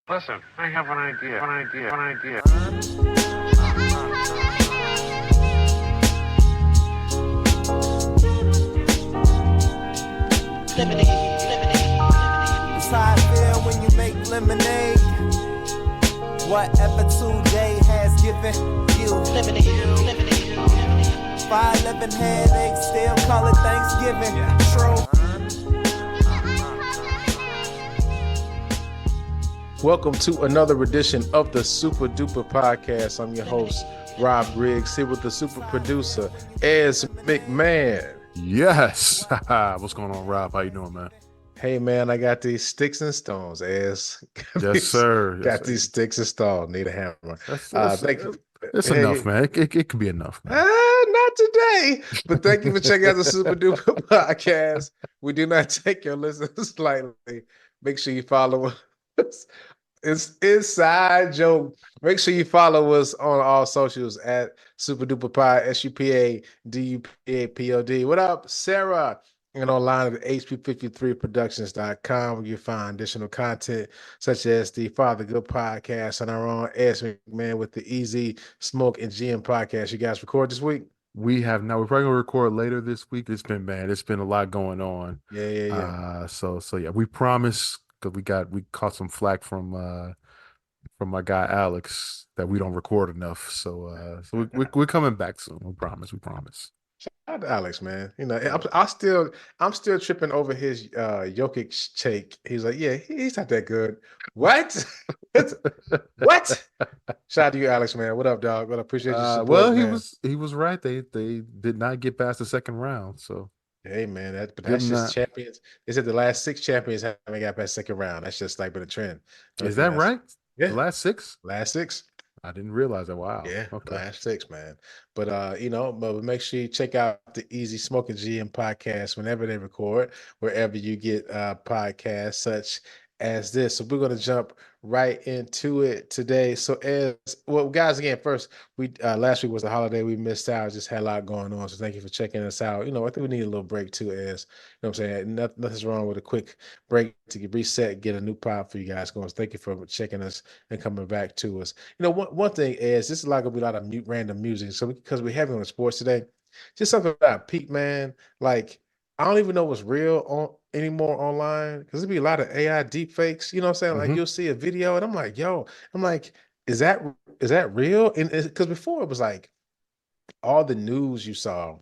Listen, I have an idea. It's how I feel when you make lemonade. Whatever today has given you. 511 headaches, still call it Thanksgiving. True. Welcome to another edition of the Super Duper Podcast. I'm your host, Rob Griggs, here with the super producer, Ez McMahon. Yes. What's going on, Rob? How you doing, man? Hey, man, I got these sticks and stones, Ez. Yes, sir. Got these sticks and stones. Need a hammer. Thank you. It's enough, man. It can be enough, man. Not today, but thank you for checking out the Super Duper Podcast. We do not take your listens lightly. Make sure you follow us. It's inside joke. Make sure you follow us on all socials at Super Duper Pod, SUPADUPAPOD. What up, Sarah? And online at HP53productions.com, where you find additional content such as the Father Good podcast and our own S McMahon with the Easy Smoke and GM podcast. You guys record this week? We have now. We're probably gonna record later this week. It's been a lot going on. Yeah. So yeah, we promise, because we caught some flack from my guy Alex that we don't record enough. So we're coming back soon. We promise. Shout out to Alex, man. You know, I'm still tripping over his Jokic take. He's like, yeah, he's not that good. What? What? Shout out to you, Alex, man. What up, dog? Well, I appreciate your support. Well, man. he was right. They did not get past the second round. So hey, man, that's just champions. They said the last 6 champions haven't got past second round. That's just like been a trend. Is that right? Yeah, the last 6. Last 6. I didn't realize that. Wow. Yeah, okay. last 6, man. But but make sure you check out the Easy Smoking GM podcast whenever they record, wherever you get podcasts such as this. So we're gonna jump right into it today. So guys, again, first we last week was the holiday. We missed out, just had a lot going on. So thank you for checking us out. You know, I think we need a little break too, as you know what I'm saying. Nothing's wrong with a quick break to get reset, get a new pod for you guys going. So thank you for checking us and coming back to us. You know, one thing is this is like gonna be a lot of random music. So because we're having on sports today, just something about Pete, man. Like, I don't even know what's real anymore online, because there'd be a lot of AI deep fakes. You know what I'm saying? Like, you'll see a video and I'm like, is that real? And because before it was like all the news you saw,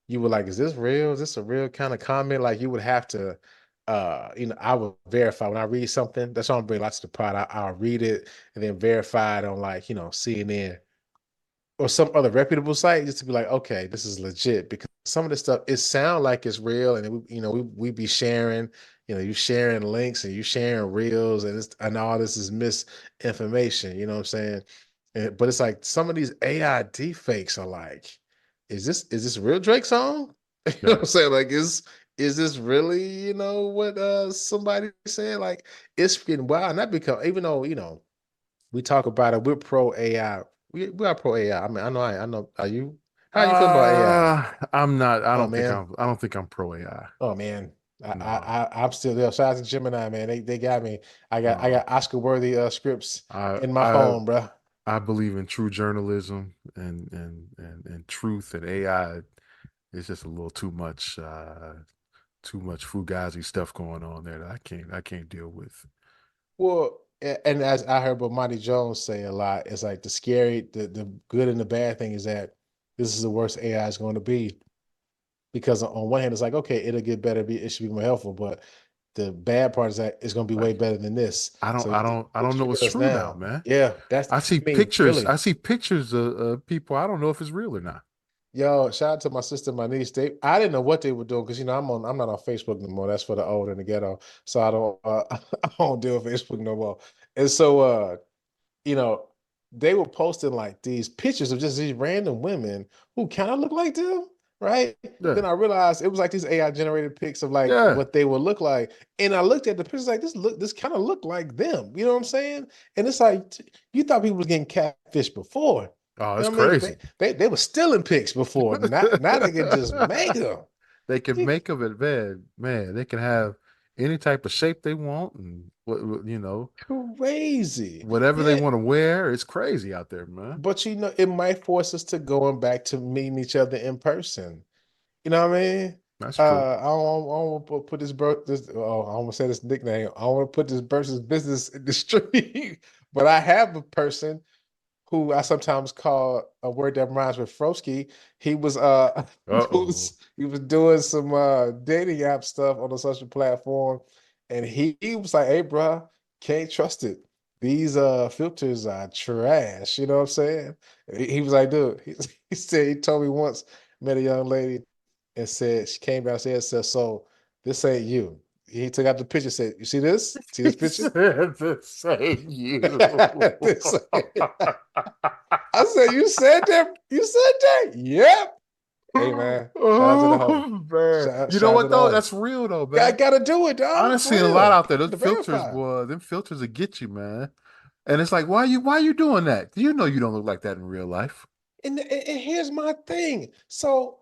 you were like, is this real? Is this a real kind of comment? Like, you would have to I would verify when I read something. That's why I'm bringing lots to the pod. I'll read it and then verify it on, like, CNN or some other reputable site, just to be like, okay, this is legit, because some of this stuff, it sound like it's real, and we be sharing, you sharing links and you sharing reels, and all this is misinformation. You know what I'm saying? But it's like some of these AI deepfakes are like, is this real Drake song? You know what I'm saying? Like, is this really what somebody saying? Like, it's getting wild. And that become, even though we talk about it, we're pro AI. We are pro AI. I mean, I know. Are you? How you feel about AI? I'm not. I don't think I'm pro AI. Oh man, No. I'm still there. Shout out to Gemini, man. They got me. I got Oscar worthy scripts in my phone, bro. I believe in true journalism and truth, and AI. It's just a little too much fugazi stuff going on there that I can't deal with. Well, and as I heard Bomani Jones say a lot, it's like the good and the bad thing is that this is the worst AI is going to be, because on one hand it's like, okay, it'll get better, it should be more helpful, but the bad part is that it's going to be way better than this. I don't know what's true now, man. Yeah, I see pictures. Really. I see pictures of people. I don't know if it's real or not. Yo, shout out to my sister, my niece. I didn't know what they were doing, because I'm not on Facebook no more. That's for the old and the ghetto. So I don't I don't deal with Facebook no more. And so they were posting like these pictures of just these random women who kind of look like them, right? Yeah. Then I realized it was like these AI generated pics of like what they would look like. And I looked at the pictures like, this kind of looked like them. You know what I'm saying? And it's like, you thought people was getting catfished before. Oh, that's crazy. They were stealing pics before. Now they can just make them. They can make them, and man, they can have any type of shape they want, and you know, Crazy. whatever they Yeah. want to wear. It's crazy out there, man. But it might force us to going back to meeting each other in person. You know what I mean? That's true. I don't want to put this oh, I almost say this nickname. I don't want to put this person's business in the street, but I have a person who I sometimes call a word that rhymes with Frosky. He was Uh-oh. he was doing some dating app stuff on a social platform, and he was like, "Hey, bro, can't trust it. These filters are trash." You know what I'm saying? He was like, "Dude," he said he told me once met a young lady and said she came downstairs and said, "So this ain't you." He took out the picture, said, "You see this? See He this picture?" said the same you. This I said, "You said that? You said that?" Yep. Hey man, shout out to the hoe. Oh man. You know Shout out to what the though? hoe. That's real though, I man. gotta do it, dog. Honestly, For a lot real. out there. Those To filters, verify. boy, them filters will get you, man. And it's like, why you doing that? You know you don't look like that in real life. And here's my thing. So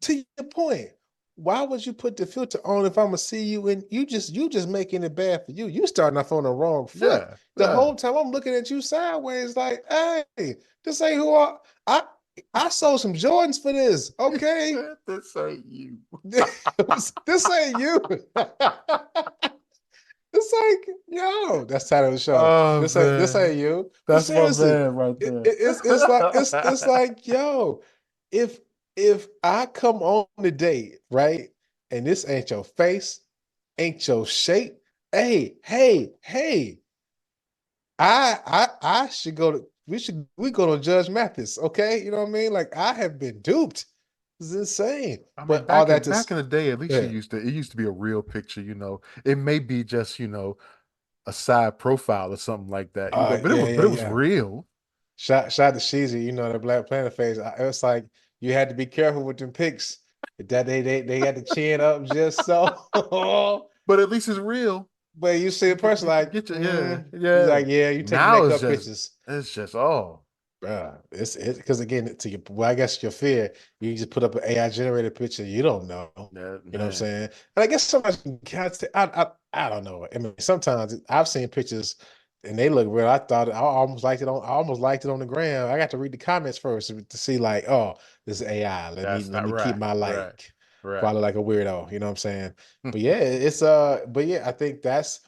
to your point, why would you put the filter on if I'm gonna see you and you just making it bad for you? You starting off on the wrong foot. Yeah, The yeah. whole time I'm looking at you sideways, like, hey, this ain't who I I sold some Jordans for this. He Okay. said this ain't you. This ain't you. It's like, yo, that's the title of the show. Oh This man. ain't you. But That's my seriously, man right there. it's like, yo, if I come on the date, right, and this ain't your face, ain't your shape, hey, I should go to we go to Judge Mathis, okay? You know what I mean? Like I have been duped. It's insane. I mean, But all that to back in the day, at least yeah, it used to be a real picture, you know. It may be just, a side profile or something like that, but yeah, it was yeah. real. Shout to Sheezy, the Black Planet face. It's like you had to be careful with them pics. That they got the chin up just so. But at least it's real. But you see a person You can like, get your yeah, he's yeah. like, yeah, you take Now makeup pictures. it's just oh It's because again, well, I guess your fear, you just put up an AI generated picture, you don't know. that You know what I'm man. saying? And I guess sometimes you can't say, I don't know. I mean, sometimes I've seen pictures and they look real. I almost liked it on the gram. I got to read the comments first to see like, oh, this is AI. That's Let not me keep right. my Right. like Right. probably like a weirdo. You know what I'm saying? But yeah, but yeah, I think that's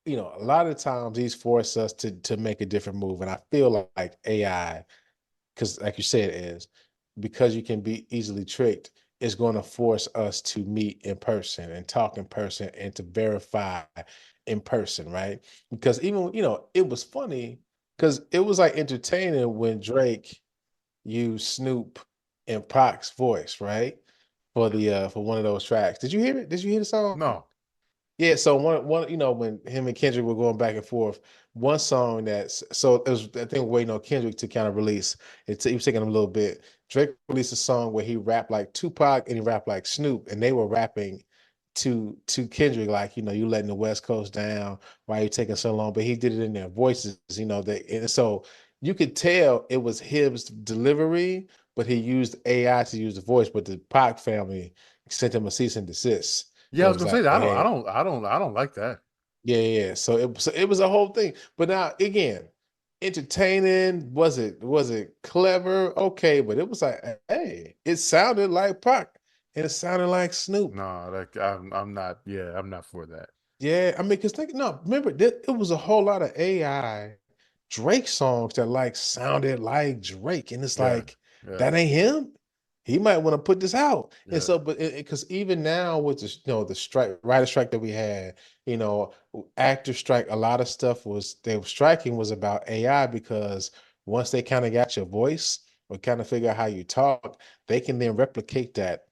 a lot of times these force us to make a different move. And I feel like AI, because like you said, is because you can be easily tricked, is going to force us to meet in person and talk in person and to verify in person, right? Because even, it was funny because it was like entertaining when Drake used Snoop and Pac's voice, right? For one of those tracks. Did you hear it? Did you hear the song? No. Yeah, so one when him and Kendrick were going back and forth, one song that's so it was I think waiting on Kendrick to kind of release. He was taking him a little bit. Drake released a song where he rapped like Tupac and he rapped like Snoop, and they were rapping to Kendrick like you letting the West Coast down. Why you taking so long? But he did it in their voices, and so you could tell it was his delivery, but he used AI to use the voice. But the Pac family sent him a cease and desist. Yeah, I It was was gonna say like, that. hey, I don't like that. yeah. So it was a whole thing. But now again, entertaining. Was it clever? Okay, but it was like, hey, it sounded like Pac and it sounded like Snoop. No, like I'm not. Yeah, I'm not for that. Yeah, I mean, because no, remember it was a whole lot of AI Drake songs that like sounded like Drake, and it's Yeah, like yeah, that ain't him. He might want to put this out, and yeah. so, but because even now with the the strike, writer strike that we had, actor strike, a lot of stuff they were striking was about AI because once they kind of got your voice or kind of figure out how you talk, they can then replicate that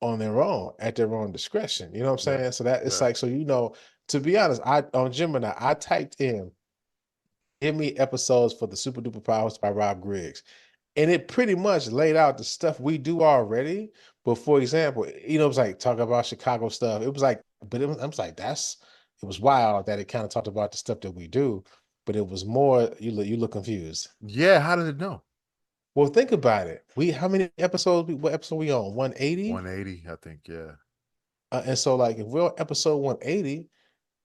on their own at their own discretion. You know what I'm Yeah, saying? So that it's yeah. like, so to be honest, I on Gemini, I typed in give me episodes for the Super Duper Powers by Rob Griggs. And it pretty much laid out the stuff we do already. But for example, it was like talk about Chicago stuff. It was like, but I was like, it was wild that it kind of talked about the stuff that we do, but it was more, you look confused. Yeah, how did it know? Well, think about it. How many episodes, what episode we on? 180? 180, I think. Yeah. And so like if we're on episode 180,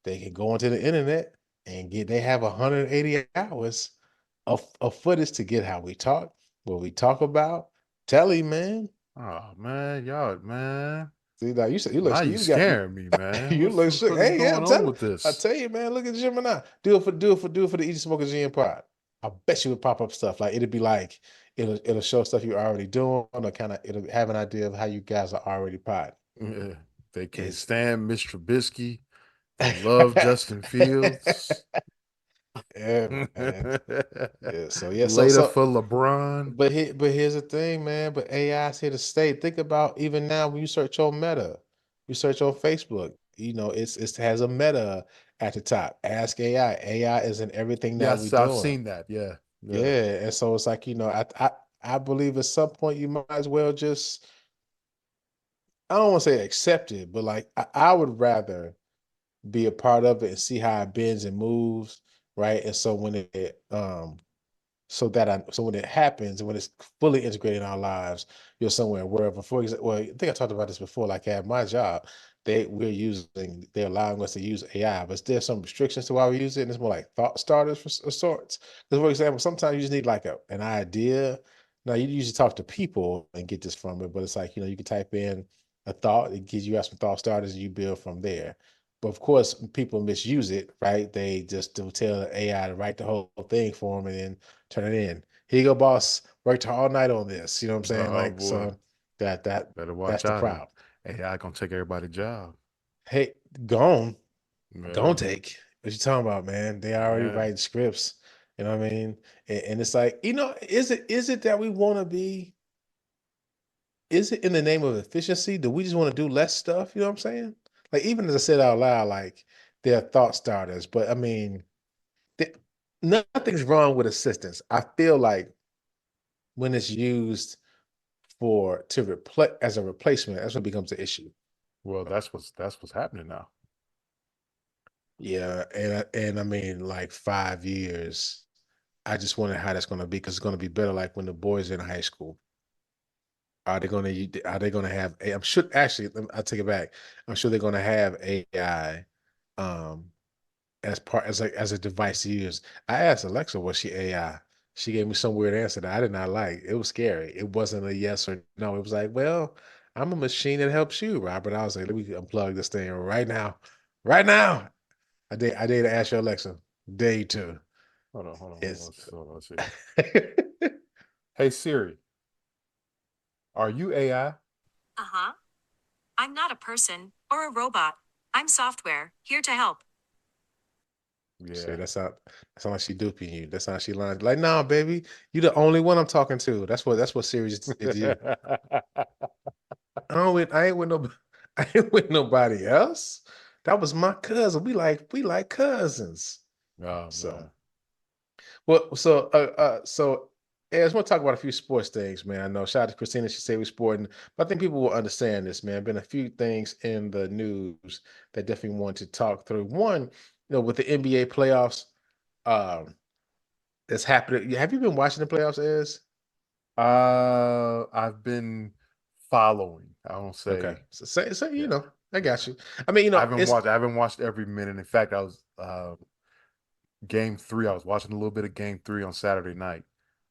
they can go onto the internet and they have 180 hours of footage to get how we talk, what we talk about. Tell him, man. Oh man, y'all, man. See, now you look Now you you got scaring me, man. you What's look the shook. fuck is Hey, yeah, going on with I this? tell you, man, look at Gemini. Do it for the Easy Smoker Gin Pod. I bet you would pop up stuff. Like it'd be like it'll show stuff you're already doing, or kind of it'll have an idea of how you guys are already pod. Yeah, they can't It's stand Mr. Trubisky. They love Justin Fields. yeah, man. Yeah. So yeah. So Later so for LeBron. but here's the thing, man. But AI's here to stay. Think about even now when you search on Meta, you search on Facebook. It has a Meta at the top. Ask AI. AI is in everything that we Yes, I've doing. seen that. Yeah, yeah. Yeah, and so it's like I believe at some point you might as well just I don't want to say accept it, but like I would rather be a part of it and see how it bends and moves, right? And so when so when it happens and when it's fully integrated in our lives, you're somewhere wherever. For example, well, I think I talked about this before. Like at my job, they're allowing us to use AI, but there's some restrictions to why we use it, and it's more like thought starters of sorts. Because for example, sometimes you just need like an idea. Now you usually talk to people and get this from it, but it's like you can type in a thought, it gives you out some thought starters, and you build from there. But of course, people misuse it, right? They just do tell AI to write the whole thing for them and then turn it in. Here you go, boss. Worked all night on this. You know what I'm saying? Oh Like, boy, so that that better that's watch the out. problem. AI gonna take everybody's job. Hey, gone. Yeah, Gonna take. What you talking about, man? They already yeah. writing scripts. You know what I mean? And it's like, is it that we want to be? Is it in the name of efficiency? Do we just want to do less stuff? You know what I'm saying? Like, even as I said out loud, like they're thought starters, but I mean, th- nothing's wrong with assistance. I feel like when it's used for to replace as a replacement, that's when it becomes an issue. Well, that's what's happening now. Yeah, and I mean, like 5 years. I just wonder how that's going to be because it's going to be better. Like when the boys are in high school, are they going to have? I'm sure. Actually, I take it back. I'm sure they're going to have AI, um, as a device to use. I asked Alexa, was she AI? She gave me some weird answer that I did not like. It was scary. It wasn't a yes or no. It was like, well, I'm a machine that helps you, Robert. I was like, let me unplug this thing right now. Right now. I did ask your Alexa. Day two. Hold on, hold on, hold on. It's Let's see. Hey Siri, are you AI? Uh-huh. I'm not a person or a robot. I'm software, here to help. See, Yeah. that's how she duping you. That's how she lying. Like, nah, baby, you the only one I'm talking to. That's what Siri just did to you. I ain't with no I ain't with nobody else. That was my cousin. We like cousins. Oh So man. well, so yeah, I just want to talk about a few sports things, man. I know shout out to Christina, she said we're sporting, but I think people will understand this, man. Been a few things in the news that definitely want to talk through. One, with the NBA playoffs, um, that's happening. Have you been watching the playoffs, Ez? I've been following. I don't Okay. say, So say, yeah, I got yeah. you. I mean, it's I haven't watched every minute. In fact, I was game three. I was watching a little bit of game three on Saturday night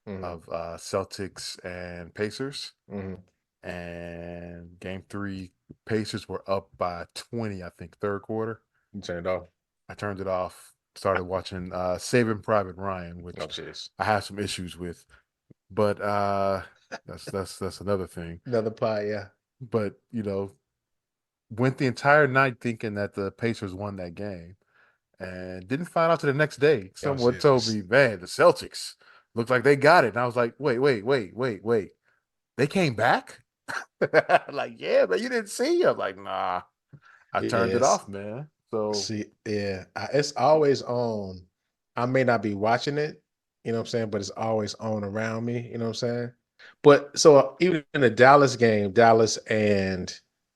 mhm, of Celtics and Pacers. mhm. And game three, Pacers were up by 20, I think, third quarter. You turned it off. I turned it off, started watching Saving Private Ryan, Oh, which jeez. I have some issues with. But that's another thing. Another pie, yeah. But went the entire night thinking that the Pacers won that game, and didn't find out to the next day. Oh, Someone told Jesus. me, "Man, the Celtics looked like they got it," and I was like, "Wait, wait, wait, wait, wait! They came back?" Like, yeah, but you didn't see. I'm like, nah. I turned it Yes. off, man. So See, yeah, it's always on. I may not be watching it, you know what I'm saying, but it's always on around me, you know what I'm saying? But so even in the Dallas game, Dallas and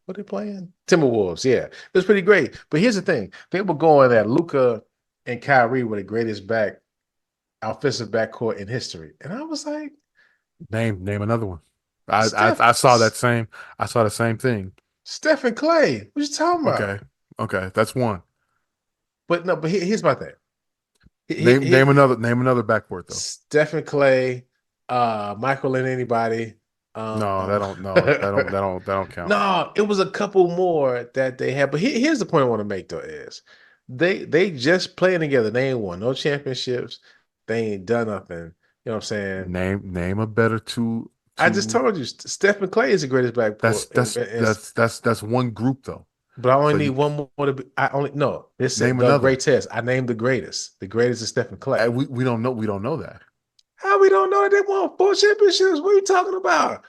what they playing? Timberwolves, yeah. It was pretty great. But here's the thing. They were going that Luca and Kyrie were the greatest offensive backcourt in history. And I was like, name another one. I Steph, I saw that same I saw the same thing. Stephen Clay. What you talking Okay, about? okay, that's one. But no, but here's my thing. Name another backcourt though. Stephen Clay, Michael and anybody. No, Um, that don't count. no, it was a couple more that they had. But here's the point I want to make though is they just playing together. They ain't won no championships. They ain't done nothing. You know what I'm saying? Name a better I just two. told you, Stephen Clay is the greatest That's backcourt, that's that's that's that's one group though. but I only So need you one more to be. I only no. It said name the another. greatest. I named the greatest. The greatest is Stephen Clay. We don't know that. How we don't know that they won 4 championships? What are you talking about?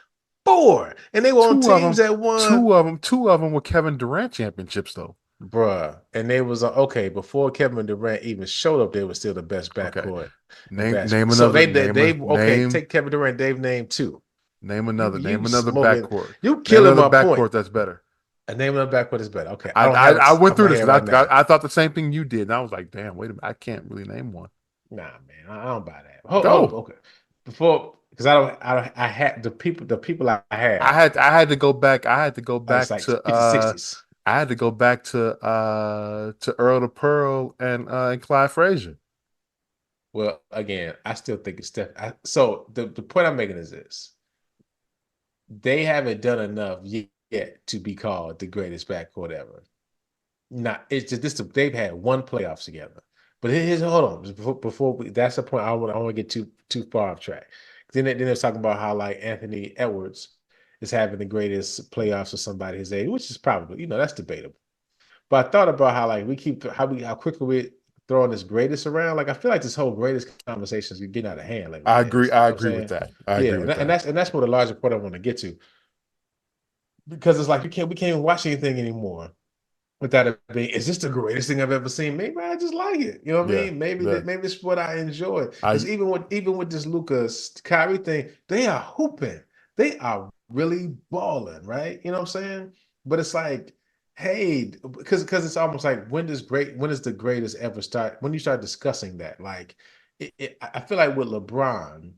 Four, and they were on Two of teams them, that won, two of them were Kevin Durant championships though. bruh. And they was okay before Kevin Durant even showed up. They were still the best Okay, backcourt in basketball. name So another they okay. name Take Kevin Durant. They've named two. name You another smoking. backcourt. You Name killing another my point. backcourt that's better. A name of the backcourt is better. Okay, I don't have it I went off through my this head right because now. I thought the same thing you did, and I was like, damn, wait a minute, I can't really name one. Nah, man, I don't buy that. Go. Okay. Before, because I had the people I had. I had to go back. I had to go It's back like to 50s, 60s. I had to go back to Earl the Pearl and Clyde Frazier. Well, again, I still think it's Steph. So the point I'm making is this: they haven't done enough yet to be called the greatest backcourt ever. Not it's just this. They've had one playoffs together. But here's hold on before that's the point. I want to get too far off track. Then they're talking about how like Anthony Edwards is having the greatest playoffs of somebody his age, which is probably that's debatable. But I thought about how like we keep how quickly we throwing this greatest around. Like I feel like this whole greatest conversation is getting out of hand lately, Iz. You I know what I'm agree with saying? that. I Yeah, agree with that. and that's what the larger point I want to get to because it's like we can't even watch anything anymore without it being, is this the greatest thing I've ever seen? Maybe I just like it. You know what I Yeah. mean? Maybe Yeah. maybe it's what I enjoy. Because I even with this Lucas Kyrie thing, they are hooping. They are really balling, right? You know what I'm saying? But it's like, hey, because it's almost like when is the greatest ever start? When you start discussing that, like I feel like with LeBron,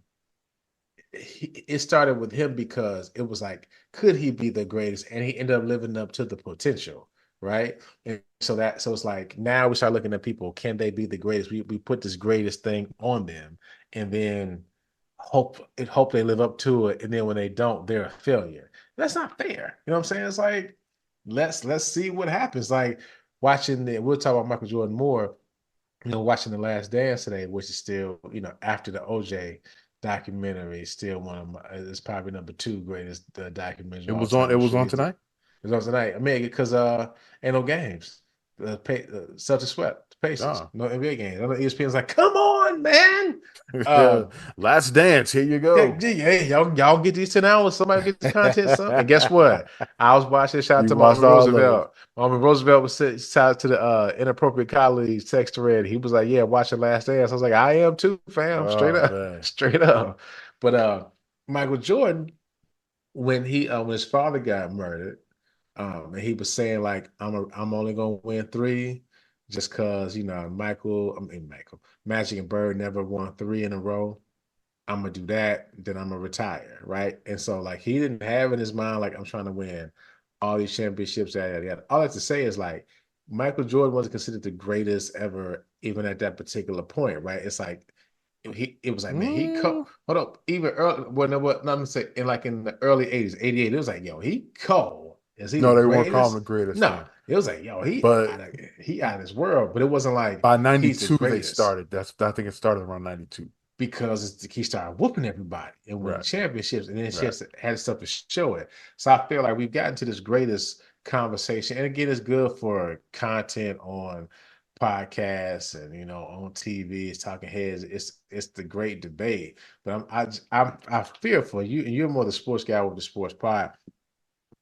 it started with him because it was like, could he be the greatest? And he ended up living up to the potential, right? And so it's like now we start looking at people, can they be the greatest? We put this greatest thing on them, and then hope they live up to it, and then when they don't, they're a failure. That's not fair. You know what I'm saying? It's like let's see what happens. Like watching we'll talk about Michael Jordan more, watching The Last Dance today, which is still, after the OJ documentary, still one of my, it's probably number two greatest documentaries it of all was on time. it I'm was sure on you did. tonight. It was on tonight. I mean, because ain't no games. Celtics swept the Pacers. Oh. No NBA games. I know ESPN's like, come on, man. Um, Last dance. Here you go. yeah, y'all get these 10 hours. Somebody get this content, son. And guess what? I was watching. Shout out You to watched Marvin all of it. Roosevelt. Marvin Roosevelt was shout out to the inappropriate colleagues text thread. He was like, "Yeah, watching Last Dance." I was like, "I am too, fam. Straight Oh up, man. straight up." But Michael Jordan, when his father got murdered, and he was saying like, I'm only gonna win three, just cause Michael, Magic and Bird never won three in a row. I'm gonna do that, then I'm gonna retire, right? And so like he didn't have in his mind like I'm trying to win all these championships. That all I have to say is like Michael Jordan wasn't considered the greatest ever, even at that particular point, right? It's like it was like, man, Mm. hold up, even early, well, no, what I'm gonna say in the early 80s, 88, it was like, yo, he cold. Is he the No, they weren't calling him greatest? the greatest No, then. it was like, yo, But he out of his world, but it wasn't like by he's the 92 they greatest started. I think it started around 92. because he started whooping everybody and winning Right. championships, and then she Right. had stuff to show it. So I feel like we've gotten to this greatest conversation, and again, it's good for content on podcasts and on TV. It's talking heads. It's the great debate, but I'm fearful. And you're more the sports guy with the sports pod.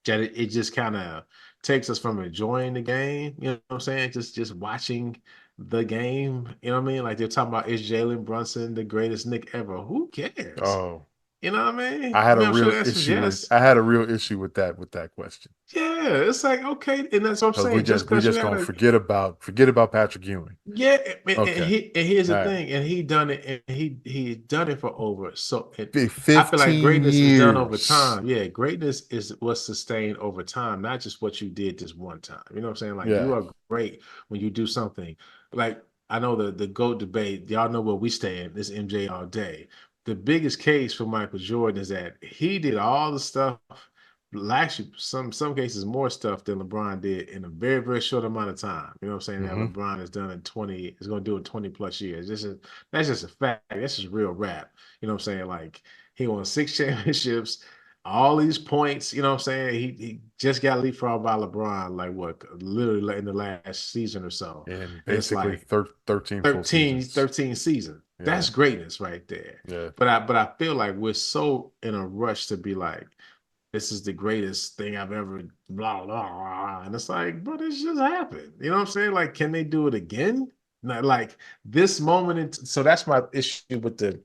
That it just kind of takes us from enjoying the game, you know what I'm saying? Just watching the game, you know what I mean? Like they're talking about, is Jalen Brunson the greatest Nick ever? Who cares? Oh. You know what I mean? I had a I'm sure real the answer is issue with yes. I had a real issue with that question. Yeah, it's like okay, and that's what I'm Because we saying. Just just we because you just had gonna a forget about Patrick Ewing. yeah, Okay. and here's All the right. thing, and he done it, and he done it for over. So I feel like 15 greatness is done over years. time. Yeah, greatness is what's sustained over time, not just what you did this one time. You know what I'm saying? Like you Yeah. are great when you do something. Like I know the GOAT debate. Y'all know where we stand. This MJ all day. The biggest case for Michael Jordan is that he did all the stuff actually some cases more stuff than LeBron did in a very, very short amount of time. You know what I'm saying? That Hmm. LeBron has done in 20, is gonna do in 20 plus years. That's just a fact. That's just real rap. You know what I'm saying? Like he won 6 championships, all these points, you know what I'm saying? He just got leapfrogged by LeBron, like what, literally in the last season or so. And And it's basically like 13 full 13, seasons. 13 seasons. Yeah. That's greatness right there. Yeah. But I feel like we're so in a rush to be like, this is the greatest thing I've ever blah blah blah. And it's like, bro, this just happened. You know what I'm saying? Like, can they do it again? Not like this moment. So that's my issue with the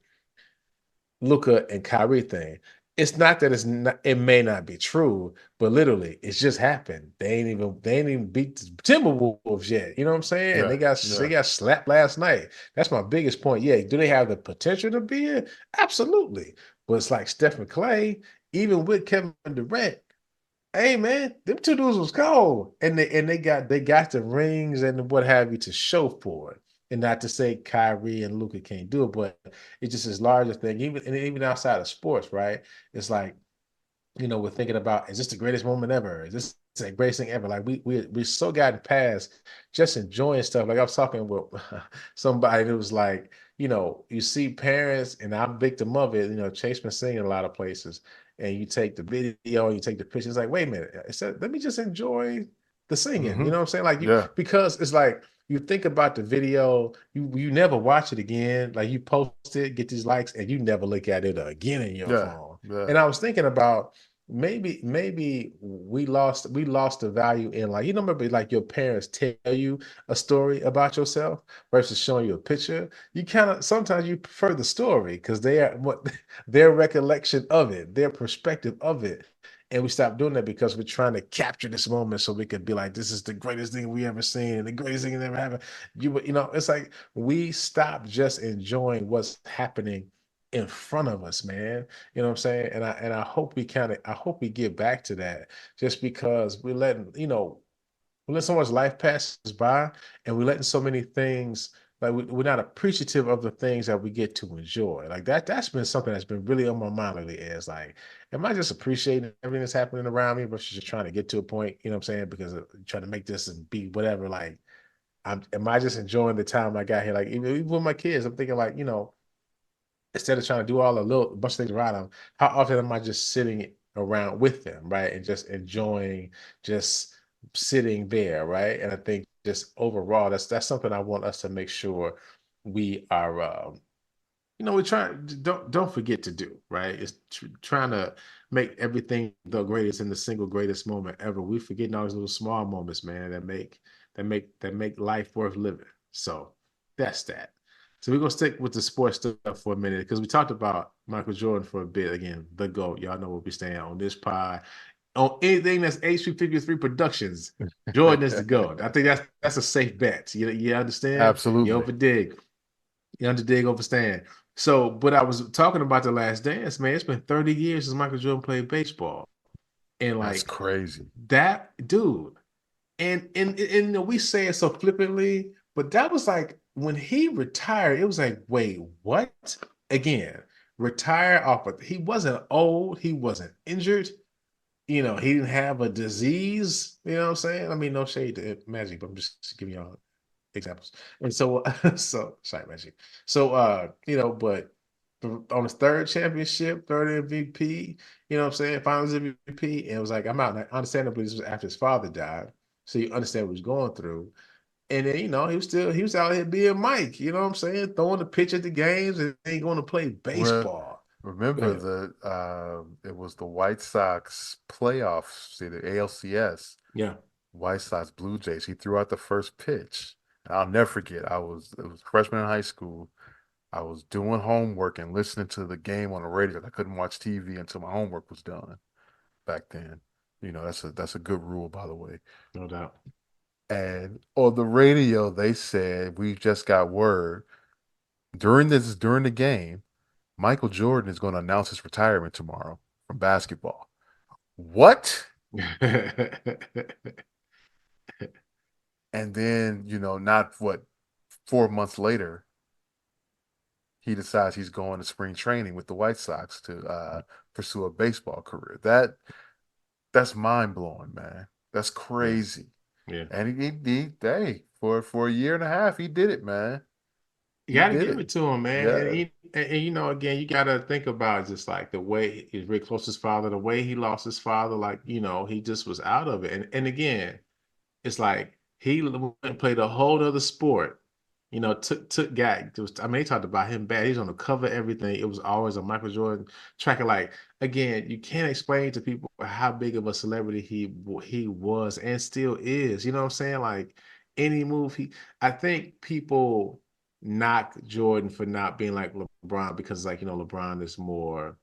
Luca and Kyrie thing. It's not that it's not, it may not be true, but literally it's just happened. They ain't even beat the Timberwolves yet. You know what I'm saying? And Yeah. they Yeah. got slapped last night. That's my biggest point. Yeah, do they have the potential to be it? Absolutely. But it's like Stephen Clay, even with Kevin Durant, hey man, them two dudes was cold, and they got the rings and what have you to show for it. And not to say Kyrie and Luca can't do it, but it's just this larger thing. Even outside of sports, right? It's like we're thinking about, is this the greatest moment ever? Is this the greatest thing ever? Like we so gotten past just enjoying stuff. Like I was talking with somebody that was like, you see parents, and I'm a victim of it. Chase been singing a lot of places, and you take the video, you take the pictures. Like, wait a minute, let me just enjoy the singing. You Hmm. know what I'm saying? Like Yeah. because it's like you think about the video, you never watch it again. Like you post it, get these likes, and you never look at it again in your Yeah. phone. Yeah. And I was thinking about maybe we lost the value in, like, remember, like your parents tell you a story about yourself versus showing you a picture. You kind of sometimes you prefer the story because they are what their recollection of it, their perspective of it. And we stopped doing that because we're trying to capture this moment so we could be like, this is the greatest thing we ever seen and the greatest thing that ever happened. It's like we stopped just enjoying what's happening in front of us, man. You know what I'm saying? And I hope we get back to that, just because we let so much life passes by, and we're letting so many things, like we're not appreciative of the things that we get to enjoy. Like that's been something that's been really on my mind lately, is like, am I just appreciating everything that's happening around me versus just trying to get to a point, you know what I'm saying? Because trying to make this and be whatever, like, am I just enjoying the time I got here? Like even with my kids, I'm thinking like, instead of trying to do all a little bunch of things around them, how often am I just sitting around with them, right? And just enjoying just sitting there, right? And I think just overall, that's something I want us to make sure we are we try, don't forget to do, right? It's trying to make everything the greatest in the single greatest moment ever. We forgetting all those little small moments, man, that make life worth living. So that's that. So we're gonna stick with the sports stuff for a minute, because we talked about Michael Jordan for a bit. Again, the GOAT. Y'all know what we stand on this pod. On anything that's H353 Productions, Jordan is the GOAT. I think that's a safe bet. You understand? You Absolutely. over dig. You under dig, overstand. So, but I was talking about The Last Dance, man. It's been 30 years since Michael Jordan played baseball. And That's like crazy. that dude, and we say it so flippantly, but that was like when he retired, it was like, wait, what? Again, retire off of, he wasn't old, he wasn't injured, he didn't have a disease, you know what I'm saying? I mean, no shade to Magic, but I'm just giving y'all examples. And so so sorry, Magic. So but on his third championship, third MVP, you know what I'm saying, finals MVP, and it was like, I'm out. And understandably, this was after his father died. So you understand what he was going through. And then, he was out here being Mike, you know what I'm saying? Throwing the pitch at the games and ain't going to play Well, baseball. Go remember ahead. it was the White Sox playoffs, see the ALCS, Yeah. White Sox Blue Jays. He threw out the first pitch. And I'll never forget. It was freshman in high school. I was doing homework and listening to the game on the radio. I couldn't watch TV until my homework was done back then. That's a good rule, by the way. No doubt. And on the radio, they said we just got word during the game, Michael Jordan is going to announce his retirement tomorrow from basketball. What? And then, not what, 4 months later, he decides he's going to spring training with the White Sox to pursue a baseball career. That's mind blowing, man. That's crazy. Yeah. And hey, for a year and a half, he did it, man. You He got to did give it. it to him, man. Yeah. And again, you got to think about just like the way he's very close to his father, the way he lost his father, like, he just was out of it. And again, it's like he went and played a whole other sport. Took guy. I mean, they talked about him bad. He's on the cover of everything. It was always a Michael Jordan tracker. Like, again, you can't explain to people how big of a celebrity he was and still is. You know what I'm saying? Like any move I think people knock Jordan for not being like LeBron because like LeBron is more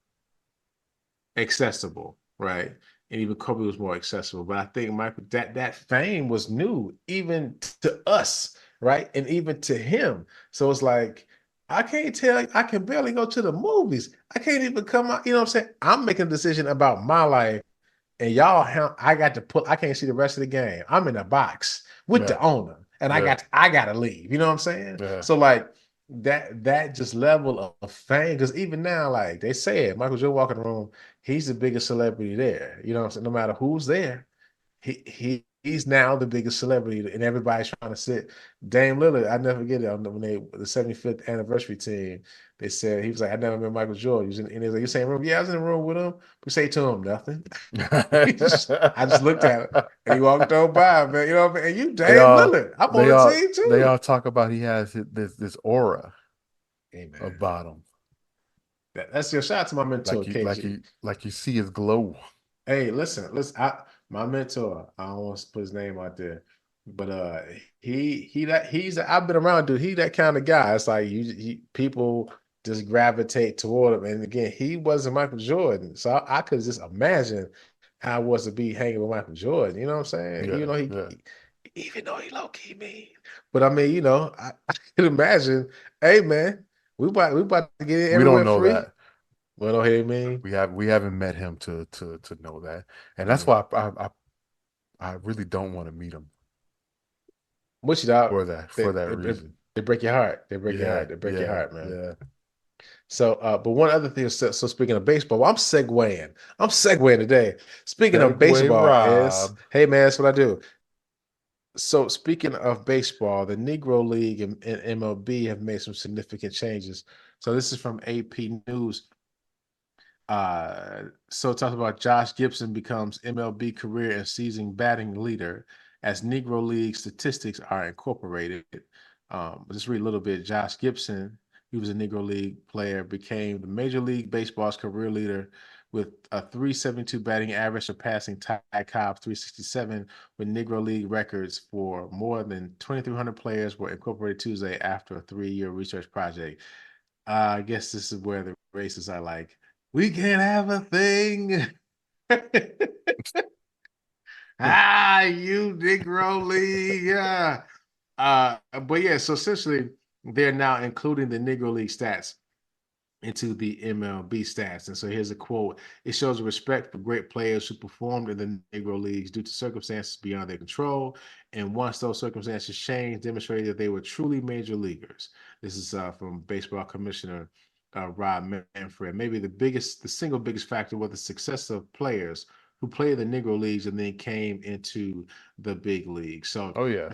accessible, right? And even Kobe was more accessible. But I think Michael that fame was new even to us, right? And even to him. So it's like I can't tell. I can barely go to the movies. I can't even come out. You know what I'm saying? I'm making a decision about my life, and y'all, I got to put. I can't see the rest of the game. I'm in a box with Yeah. the owner, and Yeah. I got to leave. You know what I'm saying? Yeah. So like that just level of fame, because even now, like they said, Michael Jordan walk in the room, he's the biggest celebrity there. You know what I'm saying? No matter who's there, he's now the biggest celebrity, and everybody's trying to sit. Dame Lillard, I never forget it. When the 75th anniversary team, they said he was like, I never met Michael Jordan. He was in, and he was like, you same room? Yeah, I was in the room with him. We say to him nothing. I just looked at him, and he walked on by, man. You know what I mean? And you They Dame all Lillard. I'm on they the all team they too. all talk about he has this aura Hey man, about him. that's your shout out to my mentor, Like you like KG. you like you see his glow. Hey, listen. My mentor, I don't want to put his name out there, but I've been around, dude. He that kind of guy. It's like people just gravitate toward him. And again, he wasn't Michael Jordan, so I could just imagine how it was to be hanging with Michael Jordan. You know what I'm saying? Yeah. Yeah. Even though he low key mean, but I mean, I can imagine. Hey, man, we about to get in We don't everywhere know free. that. Well, don't hear me. We haven't met him to know that. And that's Mm. why I really don't want to meet him What you dog? for that reason. They break your heart. They break your Yeah. heart. They break your Yeah. heart, man. Yeah. So, but one other thing. So speaking of baseball, I'm segueing. I'm segueing today. Speaking of Segway baseball, is Rob. hey man, that's what I do. So speaking of baseball, the Negro League and MLB have made some significant changes. So this is from AP News. So it talks about Josh Gibson becomes MLB career and season batting leader as Negro League statistics are incorporated. Just read a little bit. Josh Gibson, he was a Negro League player, became the Major League Baseball's career leader with a 372 batting average, surpassing Ty Cobb's 367, with Negro League records for more than 2,300 players were incorporated Tuesday after a 3-year research project. I guess this is where the racists are like, we can't have a thing. You Negro League. Yeah. But yeah, so essentially they're now including the Negro League stats into the MLB stats. And so here's a quote. It shows a respect for great players who performed in the Negro Leagues due to circumstances beyond their control. And once those circumstances changed, demonstrated that they were truly major leaguers. This is from baseball commissioner Rob Manfred. Maybe the single biggest factor was the success of players who played the Negro Leagues and then came into the big league. Oh yeah.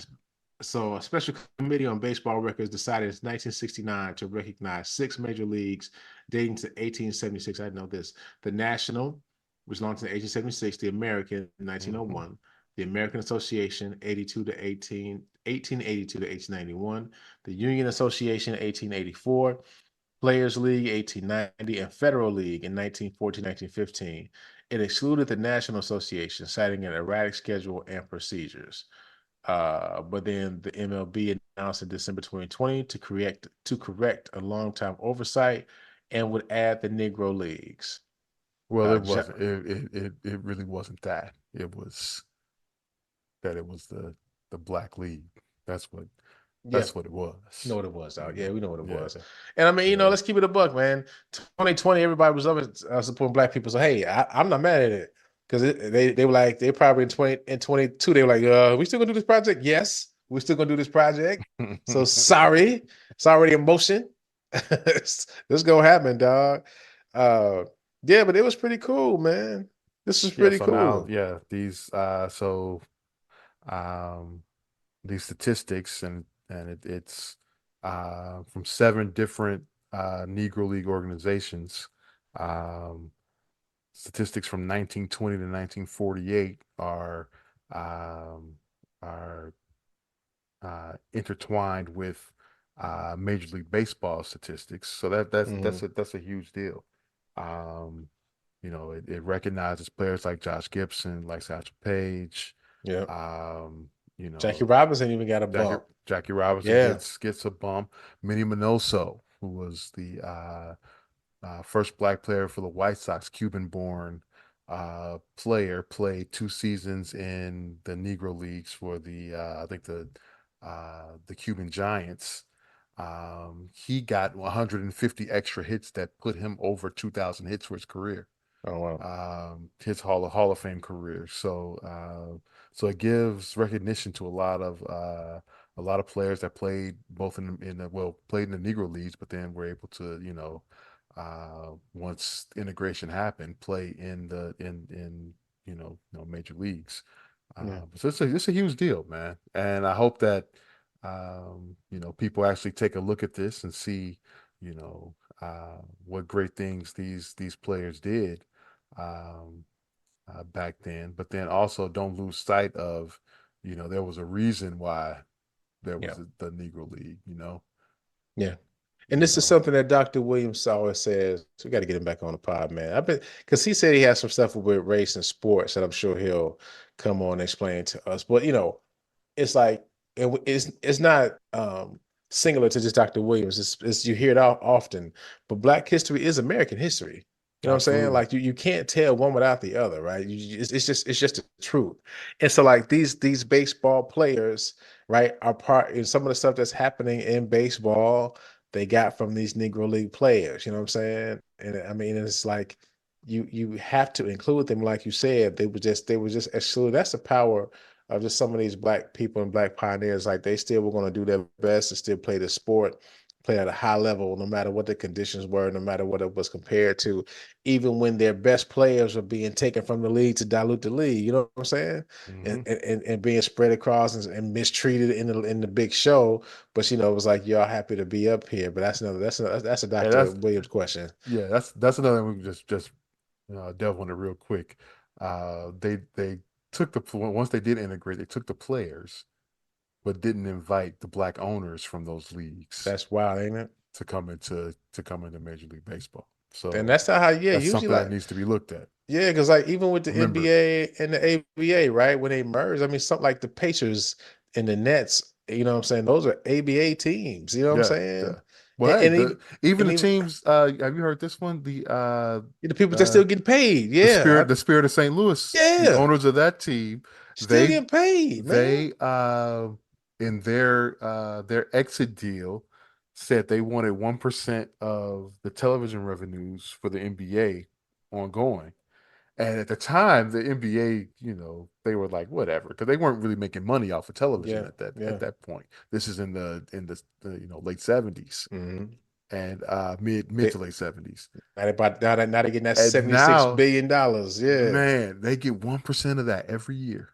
So a special committee on baseball records decided in 1969 to recognize 6 major leagues dating to 1876. I know this. The National, which launched in 1876, the American in Mm-hmm. 1901, the American Association 1882 to 1891, the Union Association 1884, Players League 1890, and Federal League in 1914, 1915. It excluded the National Association, citing an erratic schedule and procedures. But then the MLB in announced in December 2020 to correct a long-time oversight and would add the Negro Leagues. Well, Uh, it Ja- wasn't. It really wasn't that. It was that it was the Black League. That's what yeah, that's what it know was. what it was You out. Yeah, know. we know what it Yeah. was. And I mean, Yeah. let's keep it a buck, man. 2020, everybody was up supporting black people. So hey, I'm not mad at it because they were like they probably in 2022 they were like, we still gonna do this project? Yes, we're still gonna do this project. So sorry, it's already in motion. This gonna happen, dog. Uh, yeah, but it was pretty cool, man. This was Yeah. pretty So now, cool. yeah, um these statistics and it's from 7 different Negro League organizations. Um, Statistics from 1920 to 1948 are intertwined with Major League Baseball statistics. So Hmm. that's a huge deal. Um, it recognizes players like Josh Gibson, like Satchel Paige. Yeah, Um, you Jackie know, Robinson even got a Jackie bump. Jackie Robinson Yeah. gets a bump. Minnie Minoso, who was the first black player for the White Sox, Cuban-born player, played 2 seasons in the Negro Leagues for I think the Cuban Giants. He got 150 extra hits that put him over 2,000 hits for his career, Oh wow. his Hall of Fame career. So it gives recognition to a lot of players that played both played in the Negro Leagues, but then were able to once integration happened, play in major leagues. Yeah. So it's a huge deal, man, and I hope that people actually take a look at this and see you know what great things these players did um, back then, but then also don't lose sight of there was a reason why there Yeah. was the Negro League. Yeah. And You this is know. something that Dr. Williams always says. We got to get him back on the pod, man. I've been because he said he has some stuff with race and sports that I'm sure he'll come on and explain to us. But it's like it's not singular to just Dr. Williams. It's you hear it out often, but Black history is American history. You know what I'm saying? Absolutely. Like you can't tell one without the other, right? It's just the truth. And so like these baseball players, right, are part in some of the stuff that's happening in baseball. They got from these Negro League players. You know what I'm saying? And I mean, it's like you have to include them, like you said. They were just excluded. That's the power of just some of these black people and black pioneers. Like they still were going to do their best and still play the sport, play at a high level, no matter what the conditions were, no matter what it was compared to, even when their best players were being taken from the league to dilute the league. You know what I'm saying? And Hmm. and being spread across and mistreated in the big show. But it was like y'all happy to be up here. But that's a Yeah, Dr. Williams question. that's another one we can just delve on it real quick. They took once they did integrate, they took the players, but didn't invite the black owners from those leagues That's wild, ain't it? to come into Major League Baseball. And So that's not how. Yeah, that's usually something that like. needs to be looked at. Yeah, because like even with the Remember, NBA and the ABA, right? When they merged, I mean, something like the Pacers and the Nets, you know what I'm saying? Those are ABA teams, you know what I'm yeah, saying? yeah. Well, And, hey, and even even and the even teams. Have you heard this one? the people that Uh, still getting paid. Yeah. the Spirit of St. Louis, the Yeah. owners of that team, Still they getting paid, man. they in their exit deal said they wanted 1% of the television revenues for the NBA ongoing. And at the time, the NBA, they were like whatever because they weren't really making money off of television Yeah. at that Yeah. point. This is in the late 70s Hmm. and mid They to late 70s. now they getting that And $76 now, billion. Yeah. man, they get 1% of that every year.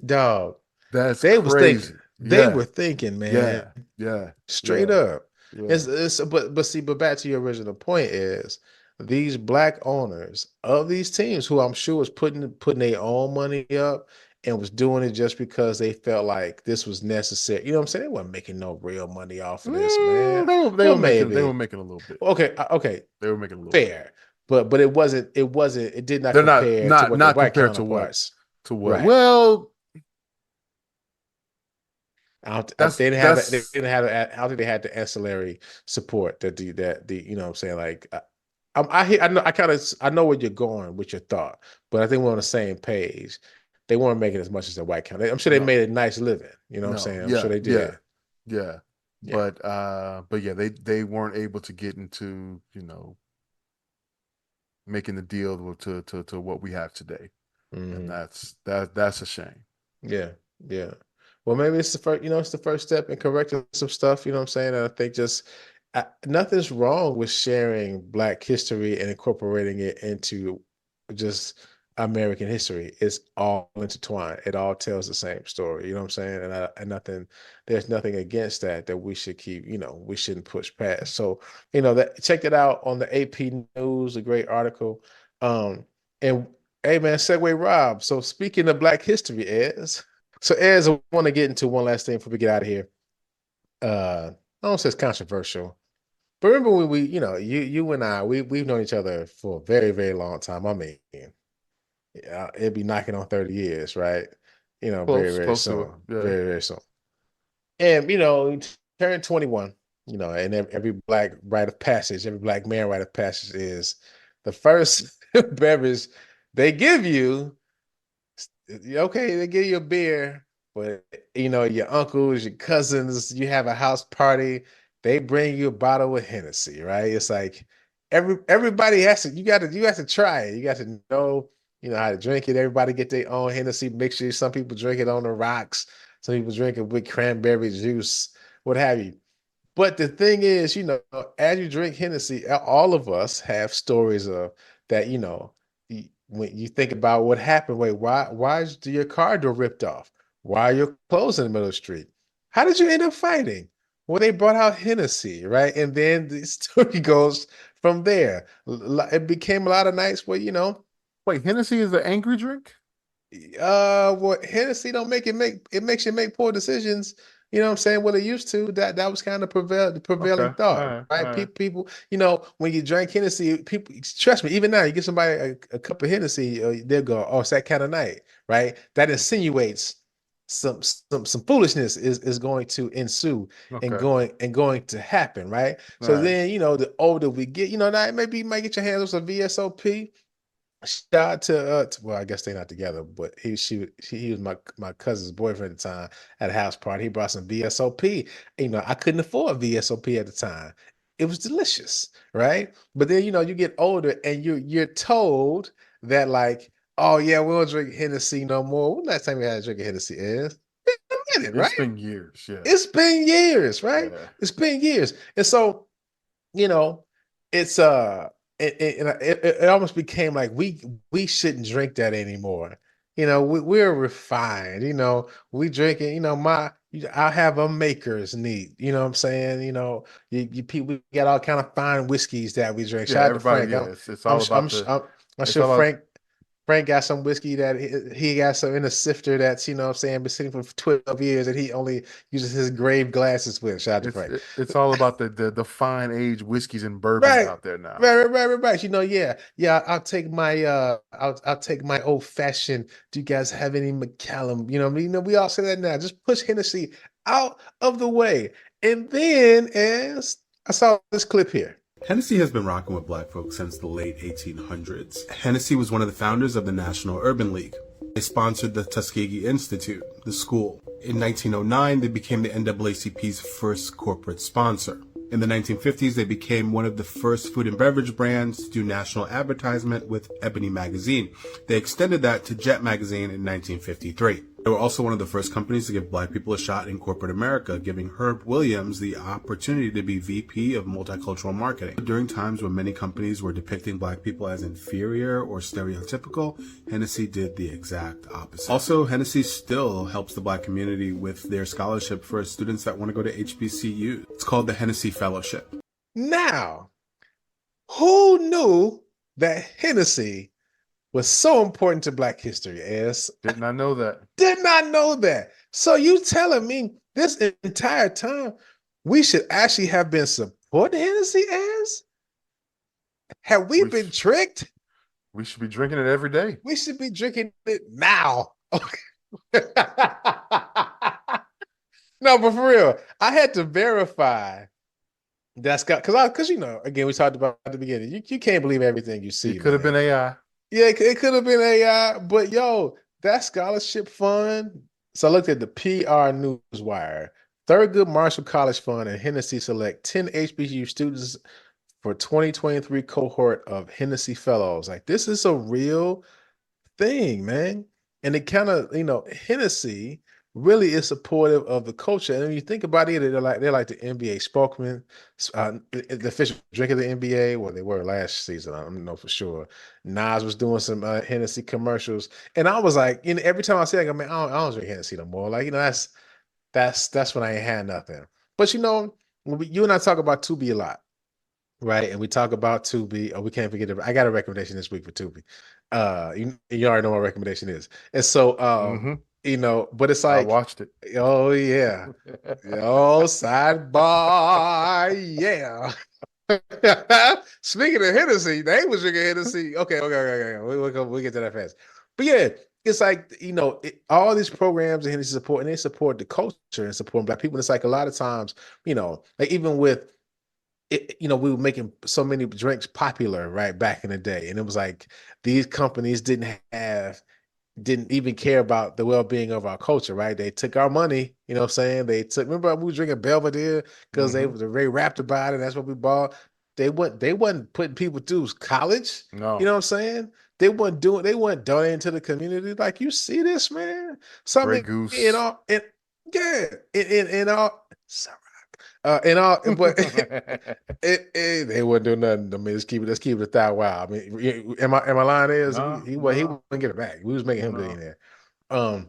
Dog. That's They was thinking. crazy. They Yeah, were thinking, man. yeah, yeah, Straight yeah, up. yeah. But back to your original point is these black owners of these teams who I'm sure was putting their own money up and was doing it just because they felt like this was necessary. You know what I'm saying? They weren't making no real money off of this, man. They Well, were maybe. making a little bit. Okay, okay, They were making a little bit. fair. But it did not They're not compare to not what their not white compared counterparts. to what. Right. Well, That's they didn't have that. They that's didn't have. I don't think they had the ancillary support that you know what I'm saying, like I hear, I know where you're going with your thought, but I think we're on the same page. They weren't making as much as the white county. I'm sure they no, made a nice living. You know what I'm no, saying? I'm sure yeah, they yeah, did. yeah. Yeah. But yeah, they weren't able to get into, making the deal to what we have today. And Hmm. that's a shame. Yeah, yeah. Well, maybe it's the first, it's the first step in correcting some stuff, you know what I'm saying? And I think just nothing's wrong with sharing Black history and incorporating it into just American history. It's all intertwined. It all tells the same story, you know what I'm saying? There's nothing against that we should keep, we shouldn't push past. So, check it out on the AP News, a great article. And Hey man, segue Rob. So speaking of Black history, Ez, I want to get into one last thing before we get out of here. I don't say it's controversial, but remember when you and I, we've known each other for a very, very long time. I mean, yeah, it'd be knocking on 30 years, right? Very, Close, very close to it. soon. Yeah. Very, very soon. And you turn 21, and every Black rite of passage, every Black man rite of passage is the first beverage they give you. Okay, they give you a beer, but your uncles, your cousins, you have a house party, they bring you a bottle of Hennessy, right? It's like everybody has to, you have to try it. You got to know, how to drink it. Everybody get their own Hennessy mixture. Some people drink it on the rocks, some people drink it with cranberry juice, what have you. But the thing is, as you drink Hennessy, all of us have stories of that, when you think about what happened, wait, why is your car door ripped off? Why are your clothes in the middle of the street? How did you end up fighting? Well, they brought out Hennessy, right? And then the story goes from there. It became a lot of nights where, Wait, Hennessy is the angry drink? what Hennessy don't make it makes you make poor decisions. You know what I'm saying? What it used to, that was kind of the prevailing Okay. All thought, right. All right? right. People, when you drink Hennessy, people trust me, even now, you get somebody a cup of Hennessy, they'll go, oh, it's that kind of night, right? That insinuates some foolishness is going to ensue and Okay. going to happen, right? All So right. then, the older we get, now maybe you might get your hands on some VSOP. Shout out well, I guess they're not together, but he was my cousin's boyfriend at the time at a house party. He brought some VSOP. I couldn't afford VSOP at the time. It was delicious, right? But then you get older and you're told that, like, oh yeah, we don't drink Hennessy no more. When last time we had a drink of Hennessy is? Been a minute, It's right? been years. Yeah. It's been years, right? Yeah. It's been years. And so you know, it's it almost became like we shouldn't drink that anymore. We're refined. We drink it. I have a maker's neat. You know what I'm saying? You people we got all kind of fine whiskeys that we drink. Yeah. Shout out to Everybody. Frank. Yeah. It's all about I'm it's sure all about, Frank got some whiskey that he got some in a sifter that's, you know what I'm saying, been sitting for 12 years and he only uses his grave glasses with. Shout out to Frank. it's all about the fine age whiskeys and bourbons Right. out there now. Right. Yeah. Yeah. I'll take my old fashioned. Do you guys have any McCallum? You know what I mean? We all say that now. Just push Hennessy out of the way. And then as I saw this clip here. Hennessy has been rocking with black folks since the late 1800s. Hennessy was one of the founders of the National Urban League. They sponsored the Tuskegee Institute, the school. In 1909, they became the NAACP's first corporate sponsor. In the 1950s, they became one of the first food and beverage brands to do national advertisement with Ebony magazine. They extended that to Jet magazine in 1953. They were also one of the first companies to give black people a shot in corporate America, giving Herb Williams the opportunity to be VP of multicultural marketing. During times when many companies were depicting black people as inferior or stereotypical, Hennessy did the exact opposite. Also, Hennessy still helps the black community with their scholarship for students that want to go to HBCU. It's called the Hennessy Fellowship. Now, who knew that Hennessy was so important to Black history? Did not know that. Did not know that. So you telling me this entire time we should actually have been supporting Hennessy as? Have we We been tricked? we should be drinking it every day. We should be drinking it now. Okay. No, but for real, I had to verify that's got because again we talked about at the beginning. You can't believe everything you It see, could have man. been AI. Yeah, it could have been AI, but yo, that scholarship fund. So I looked at the PR Newswire. Thurgood Marshall College Fund and Hennessy select 10 HBCU students for 2023 cohort of Hennessy Fellows. Like this is a real thing, man. And it kind of, Hennessy really is supportive of the culture. And when you think about it, they're like the NBA spokesman, the official drink of the NBA. Well, they were last season. I don't know for sure. Nas was doing some Hennessy commercials, and I was like, every time I say, like, man, I don't drink Hennessy no more. Like, that's when I ain't had nothing. But you and I talk about Tubi a lot. Right. And we talk about Tubi. Oh, we can't forget I got a recommendation this week for Tubi. You already know what my recommendation is. And so Hmm. but it's I like, watched it. oh yeah. Oh, sidebar. Yeah. Speaking of Hennessy, they was drinking Hennessy. Okay. We'll get to that fast. But yeah, it's like, all these programs and Hennessy support, and they support the culture and supporting Black people. And it's like a lot of times, like even with we were making so many drinks popular right back in the day. And it was like these companies didn't even care about the well-being of our culture, right? They took our money, you know what I'm saying? Remember we were drinking Belvedere because they Hmm. were very rapt about it. That's what we bought. They wasn't putting people through college, you No, know what I'm saying? They weren't donating to the community. Like, you see this, man? Grey Something in Goose. all, yeah, in all, in all, but they wouldn't do nothing. I mean, let's keep it a thou wow. I mean, am I lying? Is No, he no, wouldn't get it back. We was making him no. billionaire. Um,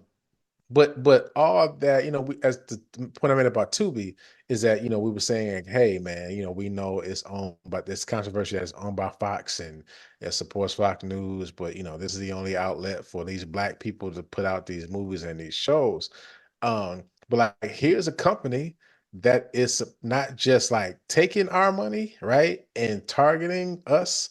but all that, as the point I made about Tubi is that, we were saying, hey man, we know it's owned, but this controversy that it's owned by Fox and it supports Fox News, but this is the only outlet for these Black people to put out these movies and these shows. But like, here's a company that is not just like taking our money, right, and targeting us,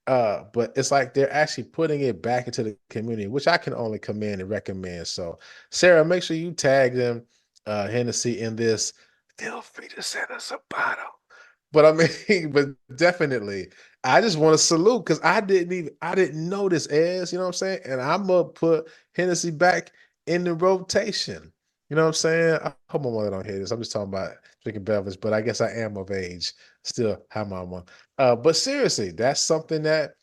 but it's like they're actually putting it back into the community, which I can only commend and recommend. So, Sarah, make sure you tag them, Hennessy, in this. Feel free to send us a bottle. But I mean, but definitely, I just want to salute because I didn't know this as, you know what I'm saying? And I'm gonna put Hennessy back in the rotation. You know what I'm saying? I hope my mother don't hear this. I'm just talking about drinking beverage, but I guess I am of age still. Hi, mama. But seriously, that's something that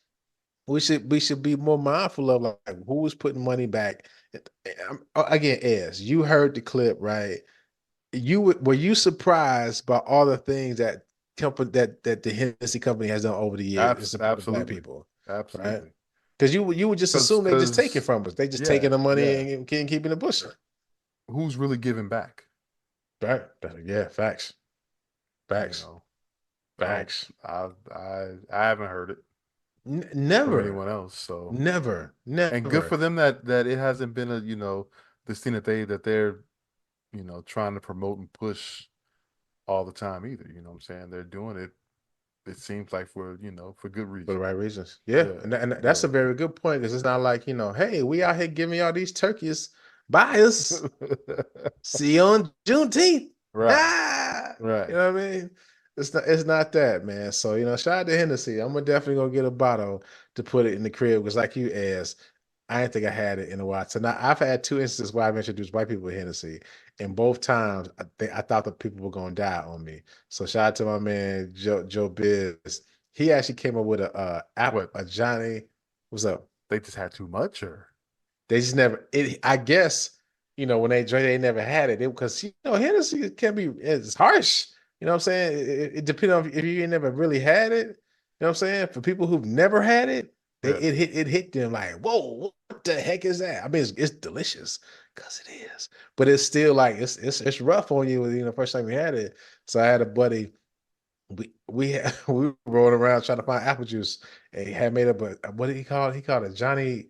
we should be more mindful of, like who is putting money back. Again, as you heard the clip, right? Were you surprised by all the things that company that the Hennessy company has done over the years to support Black Absolutely, people, right? absolutely. Because you would just assume they just take it Because from us. They just taking yeah, the money yeah. and keeping it pushing. Who's really giving back? Right? Yeah, facts, You facts, know, I don't. facts. I haven't heard it from Never, anyone else. So, never, and good never. for them that it hasn't been this thing they're trying to promote and push all the time either. You know what I'm saying? They're doing it. It seems like for good For the reason. right reasons. Yeah. Yeah, And that's yeah. a very good point because it's not like, hey, we out here giving y'all these turkeys. Buy us. See you on Juneteenth. Right, Ah, you right. know what I mean? It's not that, man. So, shout out to Hennessy. Definitely gonna get a bottle to put it in the crib because, like you asked, I didn't think I had it in a while. So now I've had two instances where I've introduced white people to Hennessy, and both times I thought the people were gonna die on me. So shout out to my man Joe Biz. He actually came up with a app, What, a Johnny. What's up? they just had too much, or They just never. I guess when they drink, they never had it because Hennessy can be it's harsh. You know what I'm saying? It depends on if you ain't never really had it. You know what I'm saying? For people who've never had it, yeah, it hit them like, whoa, what the heck is that? I mean, it's delicious because it is, but it's still like it's rough on you. First time you had it. So I had a buddy we were rolling around trying to find apple juice, and he had made up a what did he call it? He called it Johnny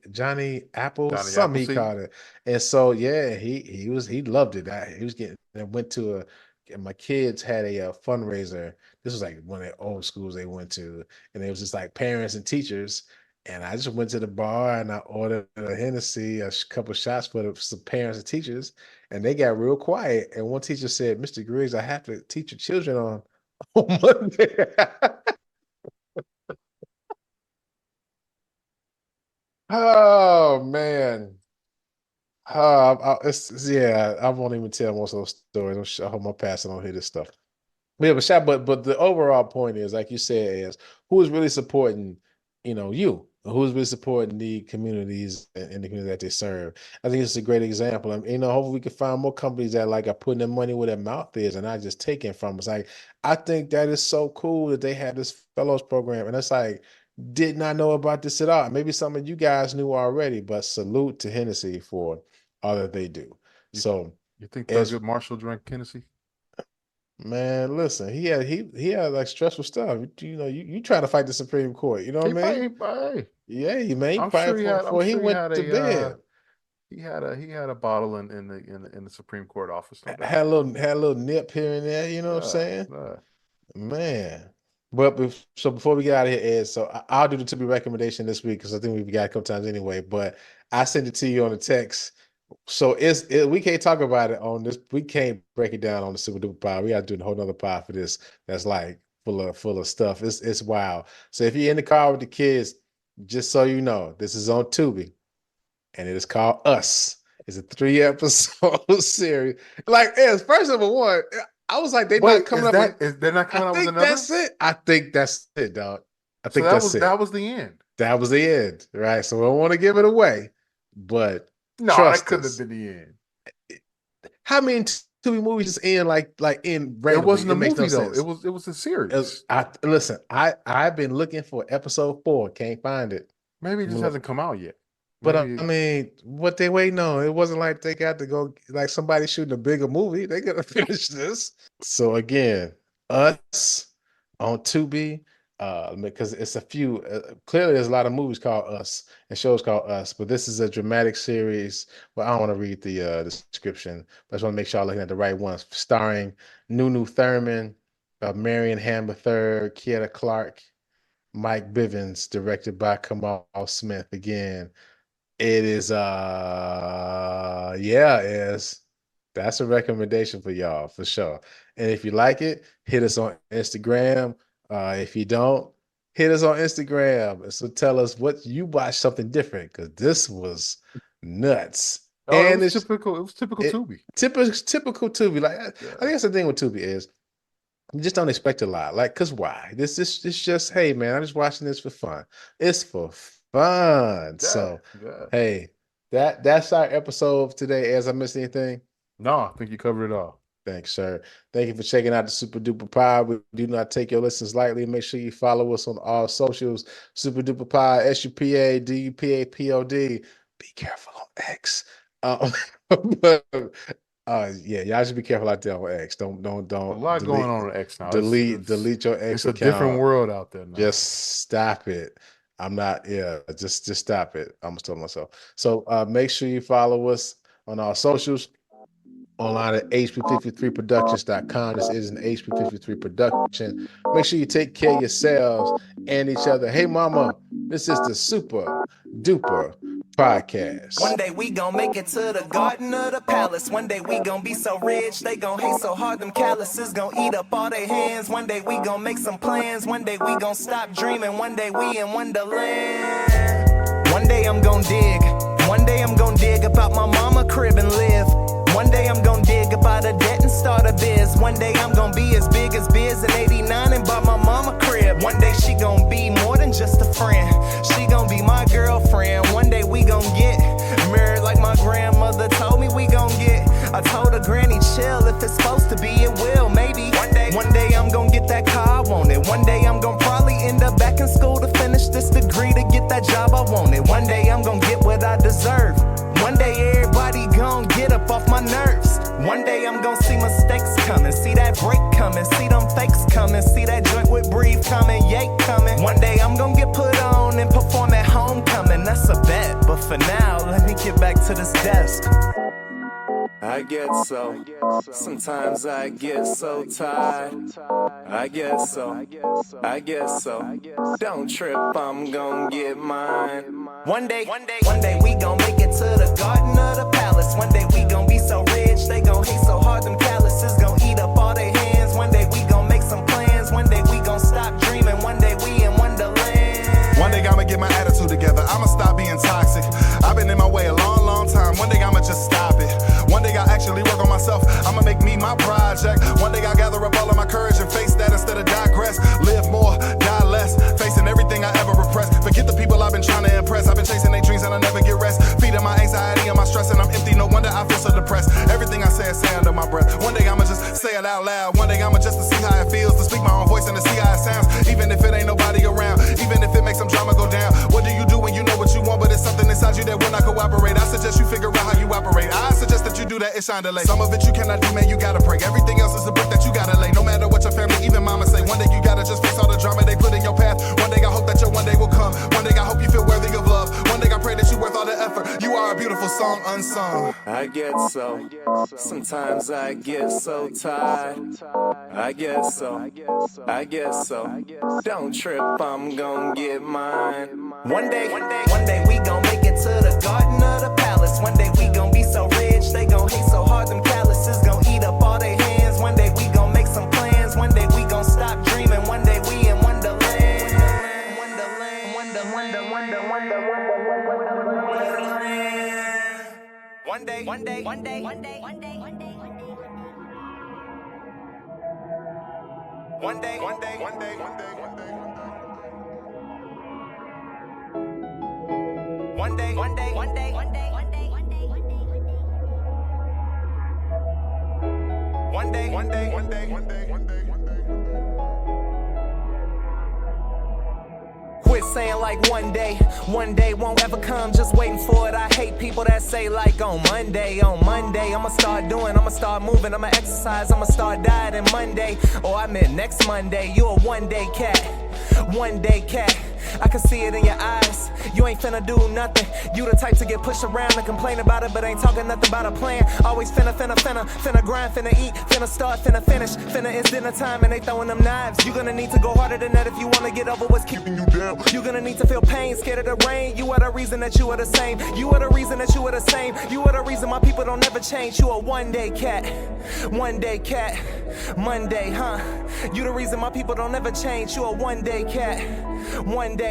Apple, Johnny something he Appleseed. called it. And so yeah, he loved it. He was getting and went to and my kids had a fundraiser. This was like one of the old schools they went to, and it was just like parents and teachers. And I just went to the bar and I ordered a Hennessy, couple shots for some parents and teachers, and they got real quiet. And one teacher said, "Mr. Griggs, I have to teach your children on Monday." Oh man. Yeah, I won't even tell most of those stories. I hope my pastor don't hear this stuff. Yeah, but the overall point is, like you said, is who is really supporting, you, who's really supporting the communities and the community that they serve. I think it's a great example. I mean, hopefully we can find more companies that like are putting their money where their mouth is and not just taking from us. Like, I think that is so cool that they have this fellows program, and it's like, did not know about this at all. Maybe some of you guys knew already, but salute to Hennessy for all that they do. You, So, you think as Thurgood Marshall drank Hennessy? Man, listen, he had like stressful stuff. You trying to fight the Supreme Court, you know what I He mean? probably, hey, Yeah, you man, he I'm probably sure he had. I'm before he sure he went had to bed. he had a bottle in the Supreme Court office, no doubt. Had a little nip here and there, you know what I'm Yeah, saying? yeah. Man. But so before we get out of here, Ed, so I'll do the to be recommendation this week because I think we've got a couple times anyway. But I sent it to you on the text. So we can't talk about it on this. We can't break it down on the Super Duper Pod. We got to do a whole nother pod for this. That's like full of stuff. It's wild. So if you're in the car with the kids, just so you know, this is on Tubi, and it is called Us. It's a 3-episode series. Like, first of all, I was like, they not Wait, coming is up. that is they're not coming I out with think another? that's it. I think that's it, dog. I So think that that's was it. that was the end. That was the end, right? So I don't want to give it away, but No, trust that couldn't us. have been the end. How many Tubi movies just end like in It randomly? wasn't a makes movie no though. sense. It was a series. Listen. I've been looking for episode 4, can't find it. Maybe it just hasn't come out yet. But Maybe I mean, what they waiting on? It wasn't like they got to go like somebody shooting a bigger movie. They gotta finish this. So again, Us on Tubi, because it's a few. Clearly, there's a lot of movies called Us and shows called Us, but this is a dramatic series. Well, I don't want to read the description, but I just want to make sure I'm looking at the right ones. Starring Nunu Thurman, Marion Hammer III, Kieta Clark, Mike Bivens, directed by Kamal Smith. Again, it is yeah, that's a recommendation for y'all for sure. And if you like it, hit us on Instagram. If you don't, hit us on Instagram. So tell us what you watched something different because this was nuts. Oh, And it was typical. It was typical Tubi. typical Tubi. Like I think that's the thing with Tubi is you just don't expect a lot. Like, cause why? This just, hey man, I'm just watching this for fun. It's for fun. So hey, that's our episode of today. As I missed anything? No, I think you covered it all. Thanks, sir. Thank you for checking out the Super Duper Pod. We do not take your listens lightly. Make sure you follow us on all socials. Super Duper Pod, SUPADUPAPOD. Be careful on X. But yeah, y'all should be careful out there on X. Don't A lot delete, going on X now. delete your X It's a account. different world out there now. Just stop it. I'm not, just stop it. I'm just telling myself. So make sure you follow us on our socials. Online at hp53productions.com. This is an HP53 production. Make sure you take care of yourselves and each other. Hey, mama, this is the Super Duper Podcast. One day we gon' make it to the garden of the palace. One day we gon' be so rich, they gon' hate so hard them calluses gon' eat up all their hands. One day we gon' make some plans. One day we gon' stop dreaming. One day we in Wonderland. One day I'm gon' dig. One day I'm gon' dig about my mama crib and live. One day I'm gon' dig about a debt and start a biz. One day I'm gon' be as big as Biz in 89 and buy my mama crib. One day she gon' be more than just a friend. She gon' be my girlfriend. One day we gon' get married like my grandmother told me we gon' get. I told her granny chill, if it's supposed to be it will, maybe. One day I'm gon' get that car I wanted. One day I'm gon' probably end up back in school to finish this degree to get that job I wanted. One day I'm gon' get what I deserve. One day everybody gon' get up off my nerves. One day I'm gon' see mistakes coming, see that break coming, see them fakes coming, see that joint with breathe coming, yay coming. One day I'm gon' get put on and perform at homecoming, that's a bet. But for now, let me get back to this desk. I get so. Sometimes I get so tired. I guess so. I guess so. Don't trip, I'm gon' get mine. One day we gon' make it to the garden of the palace. One day we gon' be so rich, they gon' hate so hard, them calluses gon' eat up all their hands. One day we gon' make some plans. One day we gon' stop dreaming. One day we in Wonderland. One day I'ma get my attitude together. I'ma stop being toxic. I've been in my way a long, long time. One day I'ma just stop it. One day I actually work on myself. I'ma make me my project. One day I gather up all of my courage and face that instead of digress. Live more, die less. Facing everything I ever repressed. Forget the people I've been trying to impress. I've been chasing their dreams and I never get rest. Feeding my anxiety and my stress and I'm empty. No wonder I feel so depressed. Everything I say under my breath. One day I'ma just say it out loud. One day I'ma just to see how it feels. To speak my own voice and to see how it sounds. Even if it ain't nobody around. Even if it makes some drama go down. What do you do when you know what you want, but it's something inside you that will not cooperate? I suggest you figure out how you operate. I suggest that you do that, it shine delay. Some of it you cannot do, man, you gotta break. Everything else is a brick that you gotta lay. No matter what your family, even mama say. One day you gotta just face all the drama they put in your path. One day I hope that your one day will come. One day I hope you feel worthy of love. One day I pray that you worth all the effort. You are a beautiful song unsung. I get so. Sometimes I get so tired. I guess so. I guess so. Don't trip, I'm gon' get mine. One day we gon' make it to the garden of the palace. One day we gon' be so rich, they gon' hate so hard, them calluses gon' eat up all their hands. One day we gon' make some plans. One day we gon' stop dreaming. One day we in Wonderland. Wonderland. One day. One day. Quit saying like one day won't ever come, just waiting for it. I hate people that say like on Monday, I'ma start doing, I'ma start moving, I'ma exercise, I'ma start dieting Monday. Oh, I meant next Monday. You a one day cat. I can see it in your eyes. You ain't finna do nothing. You the type to get pushed around and complain about it, but ain't talking nothing about a plan. Always finna grind, finna eat, finna start, finna finish. Finna it's dinner time and they throwing them knives. You gonna need to go harder than that if you wanna get over what's keeping you down. You gonna need to feel pain, scared of the rain. You are the reason that you are the same. You are the reason that you are the same. You are the reason my people don't never change. You a one day cat. Monday, huh? You the reason my people don't ever change. You a one day cat. One day.